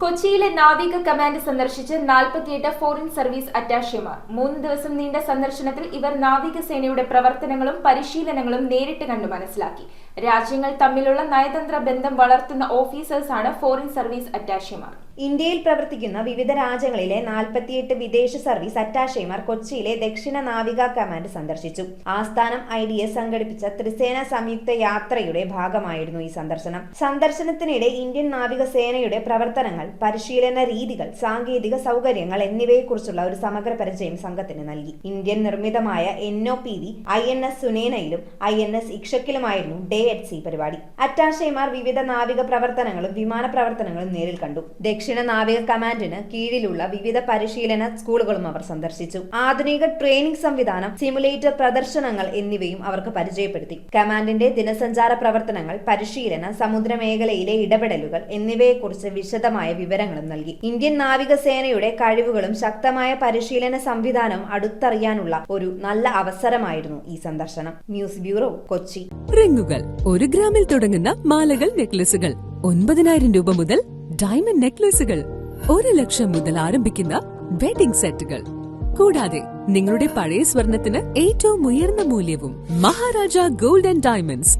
കൊച്ചിയിലെ നാവിക കമാൻഡ് സന്ദർശിച്ച് 48 ഫോറിൻ സർവീസ് അറ്റാഷെമാർ. 3 ദിവസം നീണ്ട സന്ദർശനത്തിൽ ഇവർ നാവികസേനയുടെ പ്രവർത്തനങ്ങളും പരിശീലനങ്ങളും നേരിട്ട് കണ്ടു മനസ്സിലാക്കി. രാജ്യങ്ങൾ തമ്മിലുള്ള നയതന്ത്ര ബന്ധം വളർത്തുന്ന ഓഫീസേഴ്സാണ് ഫോറിൻ സർവീസ് അറ്റാഷെമാർ. ഇന്ത്യയിൽ പ്രവർത്തിക്കുന്ന വിവിധ രാജ്യങ്ങളിലെ 48 വിദേശ സർവീസ് അറ്റാഷെമാർ കൊച്ചിയിലെ ദക്ഷിണ നാവിക കമാൻഡ് സന്ദർശിച്ചു. ആസ്ഥാനം IDS സംഘടിപ്പിച്ച ത്രിസേന സംയുക്ത യാത്രയുടെ ഭാഗമായിരുന്നു ഈ സന്ദർശനം. സന്ദർശനത്തിനിടെ ഇന്ത്യൻ നാവികസേനയുടെ പ്രവർത്തനങ്ങൾ, പരിശീലന രീതികൾ, സാങ്കേതിക സൗകര്യങ്ങൾ എന്നിവയെക്കുറിച്ചുള്ള ഒരു സമഗ്ര പരിചയം സംഘത്തിന് നൽകി. ഇന്ത്യൻ നിർമ്മിതമായ NOPV INS സുനേനയിലും INS ഇക്ഷക്കിലുമായിരുന്നു ഡേ അറ്റ് സീ പരിപാടി. അറ്റാഷെമാർ വിവിധ നാവിക പ്രവർത്തനങ്ങളും വിമാന പ്രവർത്തനങ്ങളും നേരിൽ കണ്ടു. ദക്ഷിണ നാവിക കമാൻഡിന് കീഴിലുള്ള വിവിധ പരിശീലന സ്കൂളുകളും അവർ സന്ദർശിച്ചു. ആധുനിക ട്രെയിനിംഗ് സംവിധാനം, സിമുലേറ്റർ പ്രദർശനങ്ങൾ എന്നിവയും അവർക്ക് പരിചയപ്പെടുത്തി. കമാൻഡിന്റെ ദിനസഞ്ചാര പ്രവർത്തനങ്ങൾ, പരിശീലനം, സമുദ്രമേഖലയിലെ ഇടപെടലുകൾ എന്നിവയെക്കുറിച്ച് വിശദമായ വിവരങ്ങളും നൽകി. ഇന്ത്യൻ നാവികസേനയുടെ കഴിവുകളും ശക്തമായ പരിശീലന സംവിധാനവും അടുത്തറിയാനുള്ള ഒരു നല്ല അവസരമായിരുന്നു ഈ സന്ദർശനം. News bureau, Kochi. റിങ്ങുകൾ 1 ഗ്രാമിൽ തുടങ്ങുന്ന മാലകൾ, നെക്ലസുകൾ 9,000 രൂപ മുതൽ ഡയമണ്ട് നെക്ലസുകൾ 1 ലക്ഷം മുതൽ ആരംഭിക്കുന്ന വെഡിംഗ് സെറ്റുകൾ. കൂടാതെ നിങ്ങളുടെ പഴയ സ്വർണത്തിന് ഏറ്റവും ഉയർന്ന മൂല്യവും. Maharaja gold and diamonds,